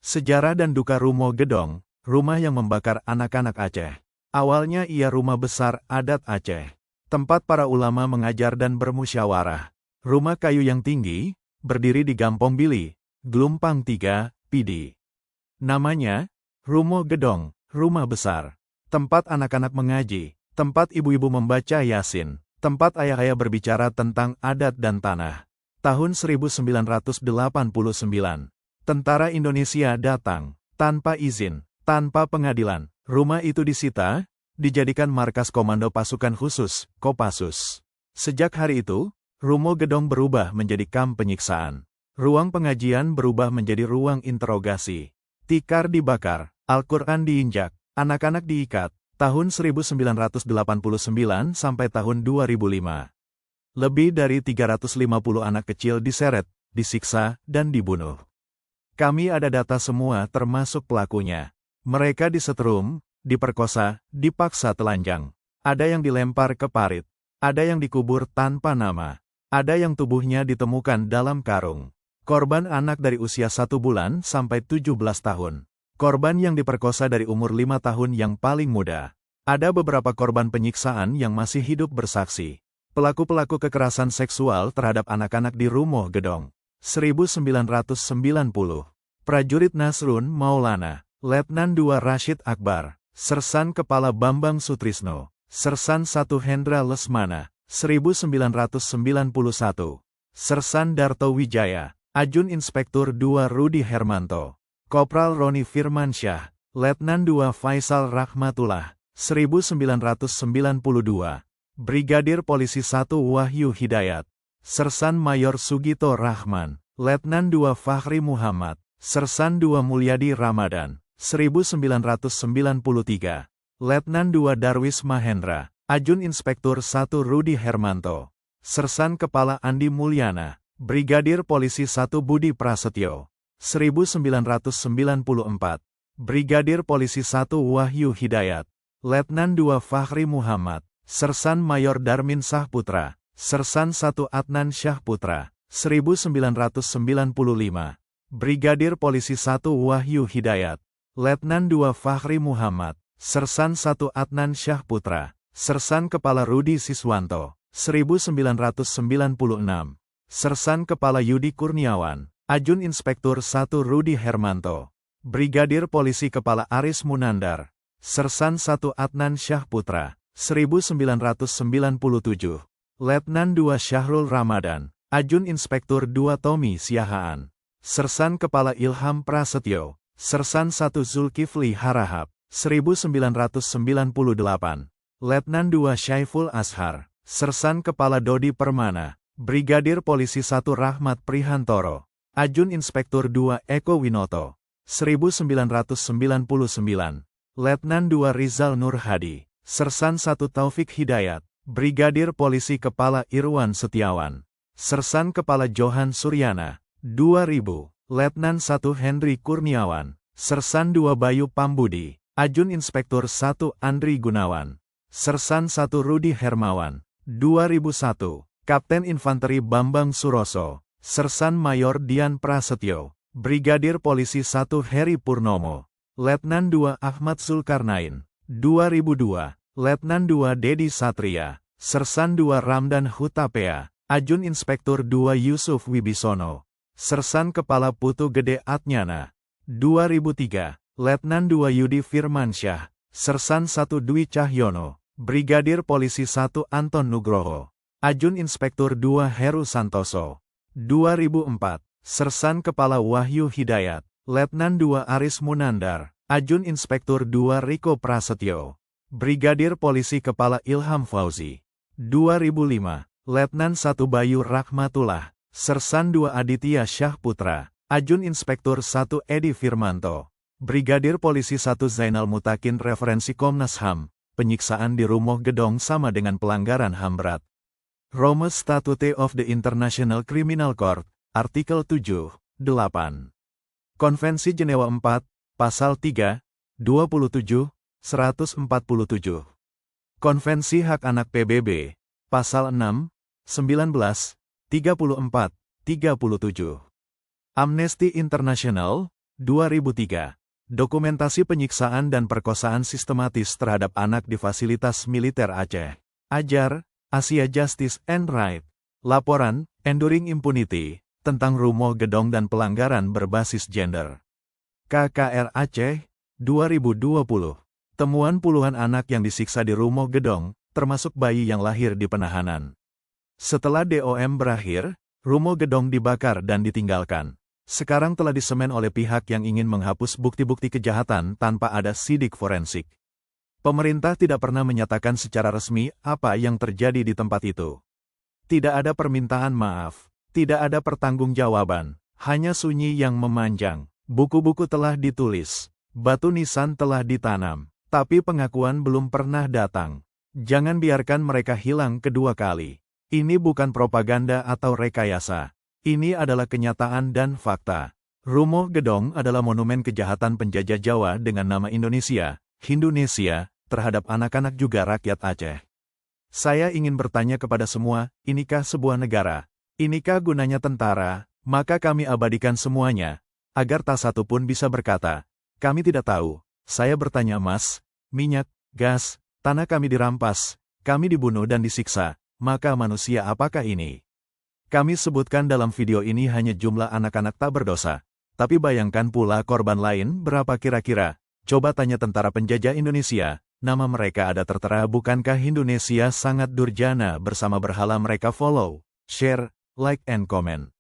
Sejarah dan duka Rumo Gedong, rumah yang membakar anak-anak Aceh. Awalnya ia rumah besar adat Aceh, tempat para ulama mengajar dan bermusyawarah. Rumah kayu yang tinggi, berdiri di Gampong Bili, Gelumpang 3, Pidi. Namanya, Rumo Gedong, rumah besar. Tempat anak-anak mengaji, tempat ibu-ibu membaca Yasin, tempat ayah-ayah berbicara tentang adat dan tanah. Tahun 1989, tentara Indonesia datang, tanpa izin, tanpa pengadilan. Rumah itu disita, dijadikan markas Komando Pasukan Khusus, Kopassus. Sejak hari itu, Rumo Gedong berubah menjadi kamp penyiksaan. Ruang pengajian berubah menjadi ruang interogasi. Tikar dibakar, Al-Quran diinjak, anak-anak diikat, tahun 1989 sampai tahun 2005. Lebih dari 350 anak kecil diseret, disiksa, dan dibunuh. Kami ada data semua termasuk pelakunya. Mereka disetrum, diperkosa, dipaksa telanjang. Ada yang dilempar ke parit. Ada yang dikubur tanpa nama. Ada yang tubuhnya ditemukan dalam karung. Korban anak dari usia 1 bulan sampai 17 tahun. Korban yang diperkosa dari umur 5 tahun yang paling muda. Ada beberapa korban penyiksaan yang masih hidup bersaksi. Pelaku-pelaku kekerasan seksual terhadap anak-anak di Rumo Gedong. 1990. Prajurit Nasrun Maulana, Letnan II Rashid Akbar, Sersan Kepala Bambang Sutrisno, Sersan I Hendra Lesmana, 1991. Sersan Darto Wijaya, Ajun Inspektur II Rudi Hermanto, Kopral Roni Firmansyah, Letnan II Faisal Rahmatullah, 1992. Brigadir Polisi 1 Wahyu Hidayat, Sersan Mayor Sugito Rahman, Letnan II Fahri Muhammad, Sersan II Mulyadi Ramadan, 1993. Letnan II Darwis Mahendra, Ajun Inspektur 1 Rudi Hermanto, Sersan Kepala Andi Mulyana, Brigadir Polisi 1 Budi Prasetyo, 1994. Brigadir Polisi 1 Wahyu Hidayat, Letnan II Fahri Muhammad, Sersan Mayor Darmin Sahputra, Sersan 1 Adnan Syahputra, 1995. Brigadir Polisi 1 Wahyu Hidayat, Letnan II Fahri Muhammad, Sersan 1 Adnan Syahputra, Sersan Kepala Rudi Siswanto, 1996. Sersan Kepala Yudi Kurniawan, Ajun Inspektur 1 Rudi Hermanto, Brigadir Polisi Kepala Aris Munandar, Sersan 1 Adnan Syahputra, 1997. Letnan II Syahrul Ramadan, Ajun Inspektur 2 Tommy Siahaan, Sersan Kepala Ilham Prasetyo, Sersan 1 Zulkifli Harahap, 1998. Letnan II Syaiful Ashar, Sersan Kepala Dodi Permana, Brigadir Polisi 1 Rahmat Prihantoro, Ajun Inspektur 2 Eko Winoto, 1999. Letnan II Rizal Nurhadi, Sersan 1 Taufik Hidayat, Brigadir Polisi Kepala Irwan Setiawan, Sersan Kepala Johan Suryana, 2000. Letnan 1 Henry Kurniawan, Sersan 2 Bayu Pambudi, Ajun Inspektur 1 Andri Gunawan, Sersan 1 Rudi Hermawan, 2001. Kapten Infanteri Bambang Suroso, Sersan Mayor Dian Prasetyo, Brigadir Polisi 1 Heri Purnomo, Letnan II Ahmad Zulkarnain, 2002. Letnan II Dedi Satria, Sersan 2 Ramdan Hutapea, Ajun Inspektur 2 Yusuf Wibisono, Sersan Kepala Putu Gede Atnyana, 2003. Letnan II Yudi Firmansyah, Sersan 1 Dwi Cahyono, Brigadir Polisi 1 Anton Nugroho, Ajun Inspektur 2 Heru Santoso, 2004. Sersan Kepala Wahyu Hidayat, Letnan II Aris Munandar, Ajun Inspektur 2 Riko Prasetyo, Brigadir Polisi Kepala Ilham Fauzi, 2005. Letnan 1 Bayu Rahmatullah, Sersan 2 Aditya Syahputra, Ajun Inspektur 1 Edi Firmanto, Brigadir Polisi 1 Zainal Mutakin. Referensi Komnas HAM, penyiksaan di Rumo Gedong sama dengan pelanggaran HAM berat. Rome Statute of the International Criminal Court, Artikel 7, 8. Konvensi Jenewa 4, Pasal 3, 27, 147. Konvensi Hak Anak PBB, Pasal 6, 19, 34, 37. Amnesty International, 2003. Dokumentasi penyiksaan dan perkosaan sistematis terhadap anak di fasilitas militer Aceh. Ajar, Asia Justice and Right. Laporan, Enduring Impunity, tentang Rumoh Gedong dan pelanggaran berbasis gender. KKR Aceh, 2020. Temuan puluhan anak yang disiksa di Rumoh Gedong, termasuk bayi yang lahir di penahanan. Setelah DOM berakhir, Rumoh Gedong dibakar dan ditinggalkan. Sekarang telah disemen oleh pihak yang ingin menghapus bukti-bukti kejahatan tanpa ada sidik forensik. Pemerintah tidak pernah menyatakan secara resmi apa yang terjadi di tempat itu. Tidak ada permintaan maaf, tidak ada pertanggungjawaban, hanya sunyi yang memanjang. Buku-buku telah ditulis, batu nisan telah ditanam, tapi pengakuan belum pernah datang. Jangan biarkan mereka hilang kedua kali. Ini bukan propaganda atau rekayasa. Ini adalah kenyataan dan fakta. Rumoh Gedong adalah monumen kejahatan penjajah Jawa dengan nama Indonesia, Hindunesia, terhadap anak-anak juga rakyat Aceh. Saya ingin bertanya kepada semua, inikah sebuah negara? Inikah gunanya tentara? Maka kami abadikan semuanya, agar tak satu pun bisa berkata, kami tidak tahu. Saya bertanya emas, minyak, gas, tanah kami dirampas, kami dibunuh dan disiksa, maka manusia apakah ini? Kami sebutkan dalam video ini hanya jumlah anak-anak tak berdosa. Tapi bayangkan pula korban lain berapa kira-kira. Coba tanya tentara penjajah Indonesia, nama mereka ada tertera bukankah Indonesia sangat durjana bersama berhala mereka follow, share, like and comment.